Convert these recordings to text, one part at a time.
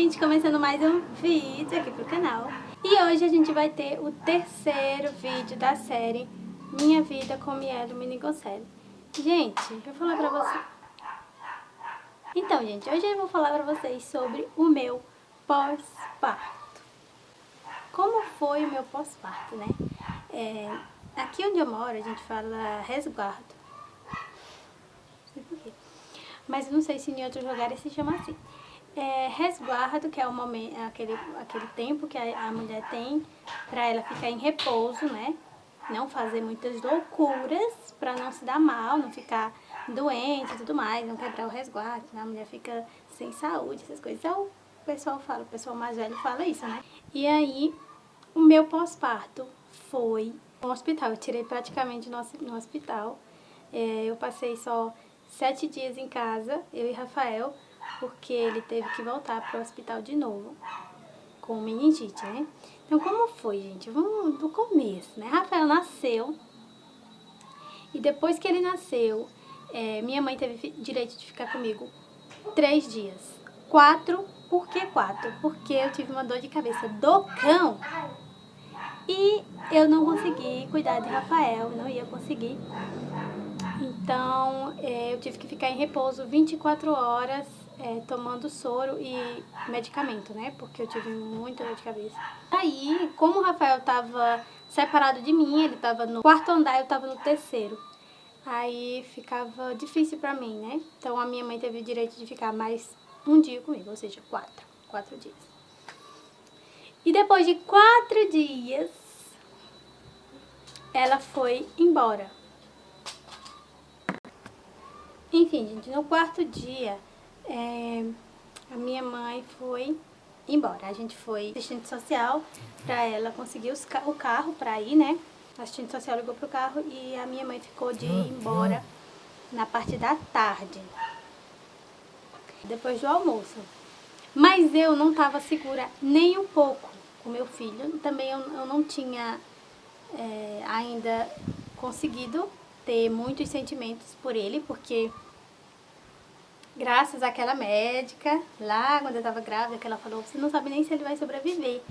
gente, começando mais um vídeo aqui pro canal. E hoje a gente vai ter o terceiro vídeo da série Minha Vida com Mielo Menigoncelli. Gente, eu vou falar pra vocês. Então, gente, hoje eu vou falar pra vocês sobre o meu pós-parto. Como foi o meu pós-parto, né? Aqui onde eu moro, a gente fala resguardo. Não sei por quê. Mas eu não sei se em outros lugares se chama assim. Resguardo, que é o momento, aquele tempo que a mulher tem para ela ficar em repouso, né? Não fazer muitas loucuras para não se dar mal, não ficar doente e tudo mais, não quebrar o resguardo, né? A mulher fica sem saúde, essas coisas. Então, o pessoal mais velho fala isso, né? E aí, o meu pós-parto foi no hospital. Eu tirei praticamente no hospital. Eu passei só 7 dias em casa, eu e Rafael, porque ele teve que voltar para o hospital de novo, com meningite, né? Então, como foi, gente? Vamos do começo, né? Rafael nasceu, e depois que ele nasceu, minha mãe teve direito de ficar comigo 3 dias. 4, por que 4? Porque eu tive uma dor de cabeça do cão, e eu não consegui cuidar de Rafael, não ia conseguir. Então, eu tive que ficar em repouso 24 horas, tomando soro e medicamento, né? Porque eu tive muita dor de cabeça. Aí, como o Rafael estava separado de mim, ele estava no quarto andar, eu estava no terceiro. Aí ficava difícil pra mim, né? Então, a minha mãe teve o direito de ficar mais um dia comigo, ou seja, 4 dias. E depois de 4 dias, ela foi embora. Enfim, gente, no quarto dia, a minha mãe foi embora. A gente foi assistente social pra ela conseguir o carro pra ir, né? A assistente social ligou pro carro e a minha mãe ficou de ir embora na parte da tarde, depois do almoço. Mas eu não estava segura nem um pouco com meu filho. Também eu não tinha ainda conseguido ter muitos sentimentos por ele, porque graças àquela médica, lá quando eu estava grávida, que ela falou, você não sabe nem se ele vai sobreviver.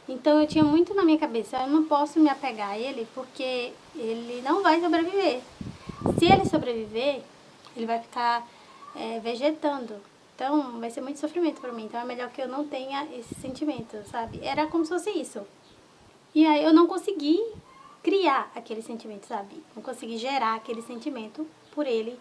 Então eu tinha muito na minha cabeça, eu não posso me apegar a ele porque ele não vai sobreviver. Se ele sobreviver, ele vai ficar vegetando. Então vai ser muito sofrimento para mim. Então é melhor que eu não tenha esse sentimento, sabe? Era como se fosse isso. E aí eu não consegui criar aquele sentimento, sabe? Não consegui gerar aquele sentimento por ele,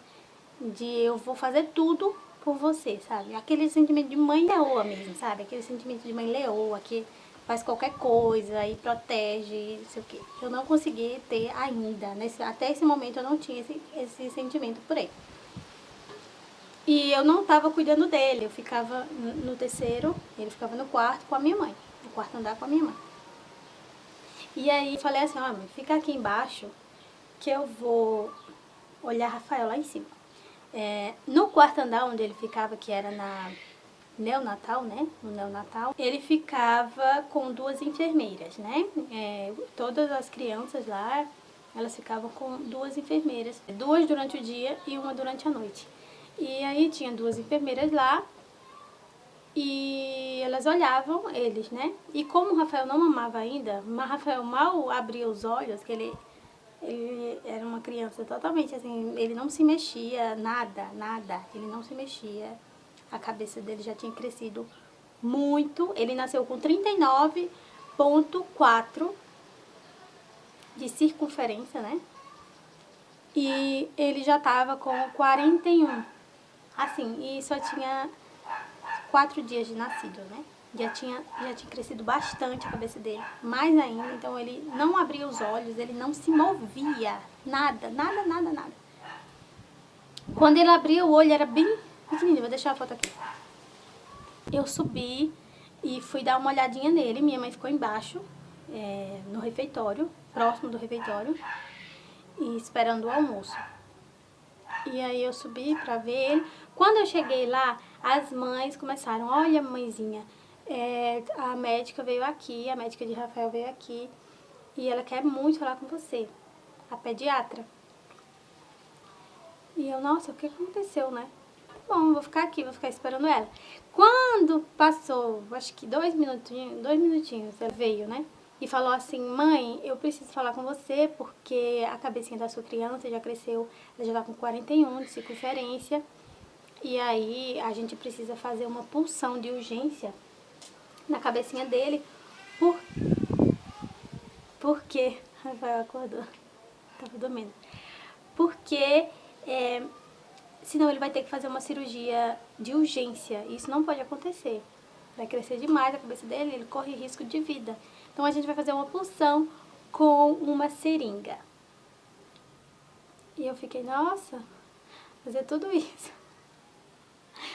de eu vou fazer tudo por você, sabe? Aquele sentimento de mãe leoa mesmo, sabe? Aquele sentimento de mãe leoa que faz qualquer coisa e protege, não sei o quê. Eu não consegui ter ainda, até esse momento eu não tinha esse sentimento por ele. E eu não estava cuidando dele, eu ficava no terceiro, ele ficava no quarto com a minha mãe, no quarto andar com a minha mãe. E aí eu falei assim, ó, mãe, fica aqui embaixo que eu vou olhar Rafael lá em cima. No quarto andar onde ele ficava, que era na neonatal, né? No neonatal, ele ficava com 2 enfermeiras, né? Todas as crianças lá, elas ficavam com 2 enfermeiras. 2 durante o dia e uma durante a noite. E aí tinha 2 enfermeiras lá e elas olhavam eles, né? E como o Rafael não mamava ainda, mas Rafael mal abria os olhos, que ele era uma criança totalmente assim, ele não se mexia, nada, ele não se mexia. A cabeça dele já tinha crescido muito, ele nasceu com 39,4 de circunferência, né? E ele já tava com 41, assim, e só tinha 4 dias de nascido, né? Já tinha crescido bastante a cabeça dele, mais ainda, então ele não abria os olhos, ele não se movia, nada. Quando ele abria o olho era bem pequenininho, vou deixar a foto aqui. Eu subi e fui dar uma olhadinha nele, minha mãe ficou embaixo, no refeitório, próximo do refeitório, e esperando o almoço. E aí eu subi pra ver ele. Quando eu cheguei lá, as mães começaram, olha mãezinha, a médica veio aqui, a médica de Rafael veio aqui, e ela quer muito falar com você, a pediatra. E eu, nossa, o que aconteceu, né? bom, vou ficar aqui, vou ficar esperando ela. Quando passou, acho que 2 minutinhos, ela veio, né? E falou assim, mãe, eu preciso falar com você porque a cabecinha da sua criança já cresceu, ela já tá com 41 de circunferência. E aí a gente precisa fazer uma punção de urgência na cabecinha dele. Porque Rafael acordou, tava dormindo. Porque senão ele vai ter que fazer uma cirurgia de urgência. Isso não pode acontecer. Vai crescer demais a cabeça dele, ele corre risco de vida. Então a gente vai fazer uma punção com uma seringa. E eu fiquei, nossa, fazer tudo isso.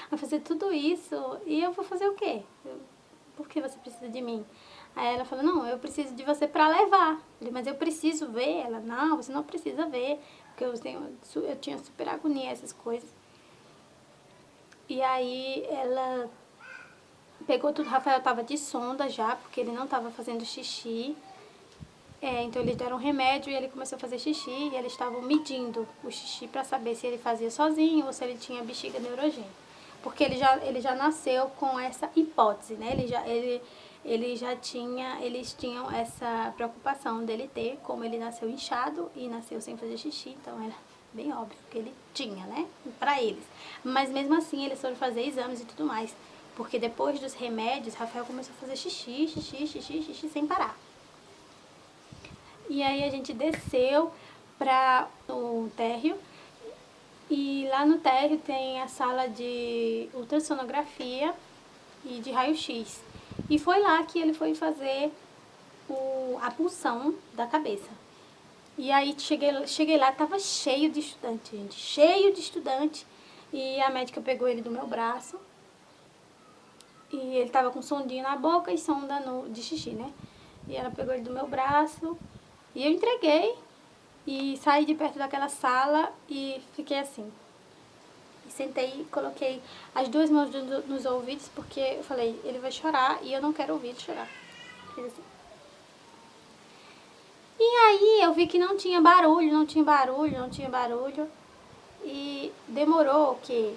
Vai fazer tudo isso e eu vou fazer o quê? Por que você precisa de mim? Aí ela falou, não, eu preciso de você pra levar. Eu falei, mas eu preciso ver. Ela, não, você não precisa ver, porque eu tinha super agonia, essas coisas. E aí ela pegou tudo, Rafael tava de sonda já, porque ele não tava fazendo xixi. Então eles deram um remédio e ele começou a fazer xixi e eles estavam medindo o xixi pra saber se ele fazia sozinho ou se ele tinha bexiga neurogênica. Porque ele já nasceu com essa hipótese, né? Eles tinham essa preocupação dele ter, como ele nasceu inchado e nasceu sem fazer xixi, então era bem óbvio que ele tinha, né? Pra eles. Mas mesmo assim, eles foram fazer exames e tudo mais. Porque depois dos remédios, Rafael começou a fazer xixi sem parar. E aí a gente desceu para o térreo. E lá no térreo tem a sala de ultrassonografia e de raio-x. E foi lá que ele foi fazer a punção da cabeça. E aí cheguei lá, tava cheio de estudante, gente. Cheio de estudante. E a médica pegou ele do meu braço. E ele tava com sondinho na boca e sonda de xixi, né? E ela pegou ele do meu braço. E eu entreguei. E saí de perto daquela sala e fiquei assim. E sentei e coloquei as duas mãos nos ouvidos, porque eu falei, ele vai chorar e eu não quero ouvir ele chorar. Fiz assim. E aí eu vi que não tinha barulho. E demorou o quê?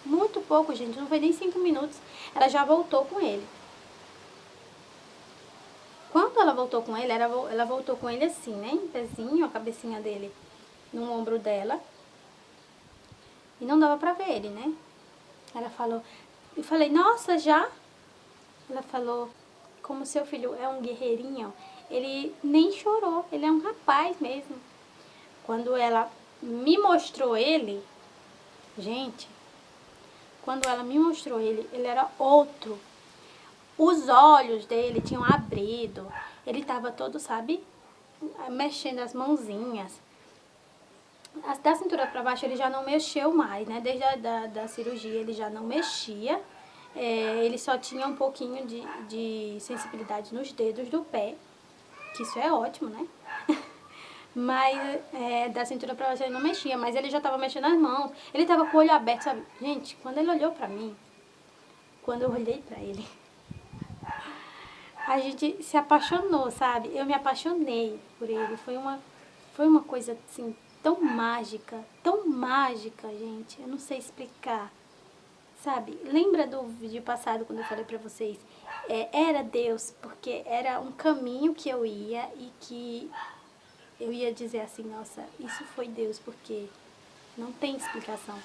Muito pouco, gente. Não foi nem 5 minutos. Ela já voltou com ele. Quando ela voltou com ele, ela voltou com ele assim, né? Em pezinho, a cabecinha dele no ombro dela. E não dava pra ver ele, né? Ela falou... Eu falei, nossa, já? Ela falou, como seu filho é um guerreirinho, ele nem chorou. Ele é um rapaz mesmo. Quando ela me mostrou ele... Gente, quando ela me mostrou ele era outro. Os olhos dele tinham abrido. Ele tava todo, sabe, mexendo as mãozinhas. Da cintura para baixo ele já não mexeu mais, né? Desde da cirurgia ele já não mexia. Ele só tinha um pouquinho de sensibilidade nos dedos do pé. Que isso é ótimo, né? Mas da cintura para baixo ele não mexia. Mas ele já tava mexendo as mãos. Ele tava com o olho aberto, sabe? Gente, quando ele olhou pra mim, quando eu olhei pra ele... A gente se apaixonou, sabe? Eu me apaixonei por ele. Foi uma coisa, assim, tão mágica, gente. Eu não sei explicar, sabe? Lembra do vídeo passado, quando eu falei pra vocês? Era Deus, porque era um caminho que eu ia e que eu ia dizer assim, nossa, isso foi Deus, porque não tem explicação.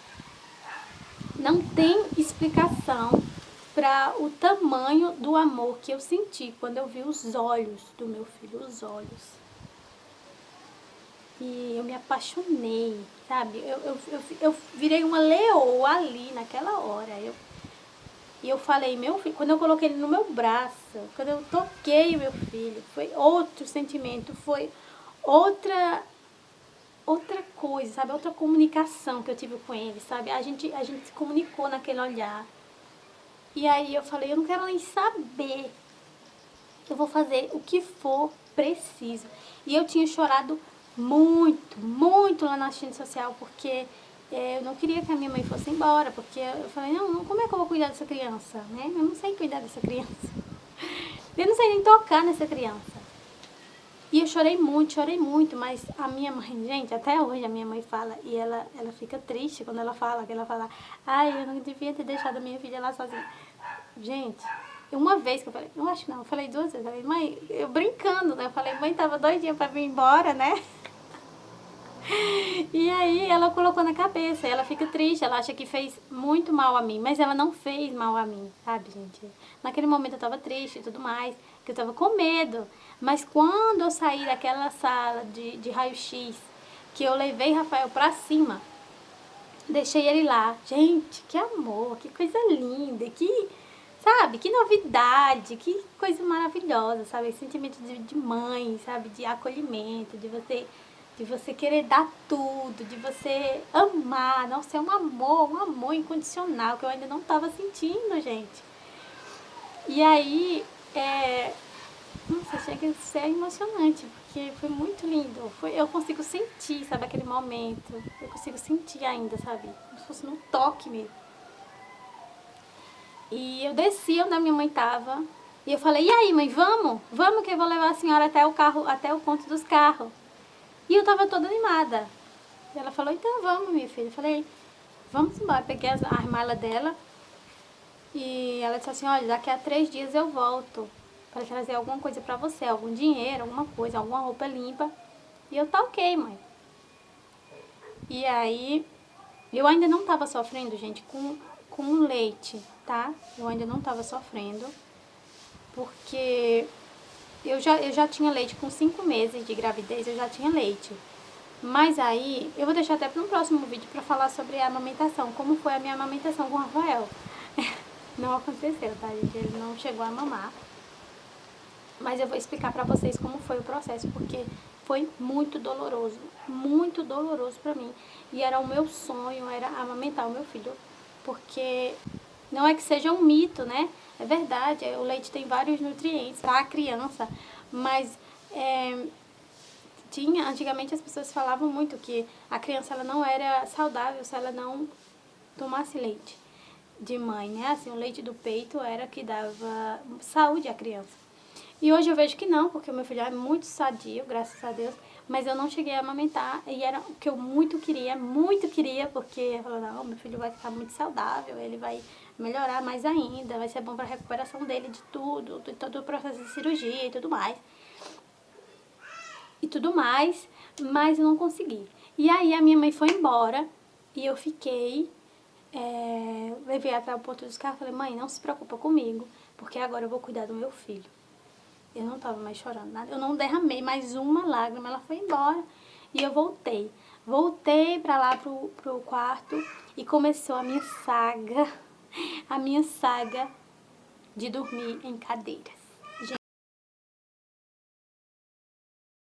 Não tem explicação para o tamanho do amor que eu senti quando eu vi os olhos do meu filho, os olhos. E eu me apaixonei, sabe? Eu virei uma leoa ali naquela hora. E eu falei, meu filho, quando eu coloquei ele no meu braço, quando eu toquei o meu filho, foi outro sentimento, foi outra coisa, sabe? Outra comunicação que eu tive com ele, sabe? A gente se comunicou naquele olhar. E aí eu falei, eu não quero nem saber. Eu vou fazer o que for preciso. E eu tinha chorado muito lá na assistente social, porque eu não queria que a minha mãe fosse embora, porque eu falei, não, como é que eu vou cuidar dessa criança, né? Eu não sei cuidar dessa criança. Eu não sei nem tocar nessa criança. E eu chorei muito, mas a minha mãe, gente, até hoje a minha mãe fala, e ela fica triste quando ela fala, que ela fala, ai, eu não devia ter deixado a minha filha lá sozinha. Gente, uma vez que eu falei, eu acho que não, eu falei 2 vezes, eu falei, mãe, eu brincando, né? Eu falei, mãe, tava doidinha pra vir embora, né? E aí ela colocou na cabeça, ela fica triste, ela acha que fez muito mal a mim, mas ela não fez mal a mim, sabe, gente? Naquele momento eu tava triste e tudo mais, que eu tava com medo, mas quando eu saí daquela sala de raio-x, que eu levei Rafael pra cima, deixei ele lá, gente, que amor, que coisa linda, que, sabe, que novidade, que coisa maravilhosa, sabe, esse sentimento de mãe, sabe, de acolhimento, de você querer dar tudo, de você amar, nossa, é um amor incondicional que eu ainda não estava sentindo, gente. E aí, nossa, chega a ser emocionante, porque foi muito lindo. Eu consigo sentir, sabe, aquele momento. Eu consigo sentir ainda, sabe, como se fosse no toque mesmo. E eu desci onde a minha mãe tava, e eu falei, e aí, mãe, vamos? Vamos que eu vou levar a senhora até o carro, até o ponto dos carros. E eu tava toda animada. E ela falou, então vamos, minha filha. Eu falei, vamos embora. Peguei as malas dela e ela disse assim, olha, daqui a 3 dias eu volto para trazer alguma coisa pra você, algum dinheiro, alguma coisa, alguma roupa limpa. E eu, tá ok, mãe. E aí, eu ainda não tava sofrendo, gente, com leite, tá? Eu ainda não tava sofrendo, porque eu já tinha leite com 5 meses de gravidez, eu já tinha leite. Mas aí, eu vou deixar até para um próximo vídeo para falar sobre a amamentação, como foi a minha amamentação com o Rafael. Não aconteceu, tá, gente? Ele não chegou a mamar. Mas eu vou explicar pra vocês como foi o processo, porque foi muito doloroso pra mim. E era o meu sonho, era amamentar o meu filho, porque não é que seja um mito, né? É verdade, o leite tem vários nutrientes para a criança, mas antigamente as pessoas falavam muito que a criança ela não era saudável se ela não tomasse leite de mãe, né? Assim, o leite do peito era que dava saúde à criança. E hoje eu vejo que não, porque o meu filho é muito sadio, graças a Deus, mas eu não cheguei a amamentar e era o que eu muito queria, porque eu falei, não, meu filho vai ficar muito saudável, ele vai melhorar mais ainda, vai ser bom para a recuperação dele de tudo, de todo o processo de cirurgia e tudo mais. Mas eu não consegui. E aí a minha mãe foi embora e eu fiquei, levei até o ponto dos carros e falei, mãe, não se preocupa comigo, porque agora eu vou cuidar do meu filho. Eu não tava mais chorando nada, eu não derramei mais uma lágrima, ela foi embora e eu voltei. Voltei pra lá pro quarto e começou a minha saga de dormir em cadeiras.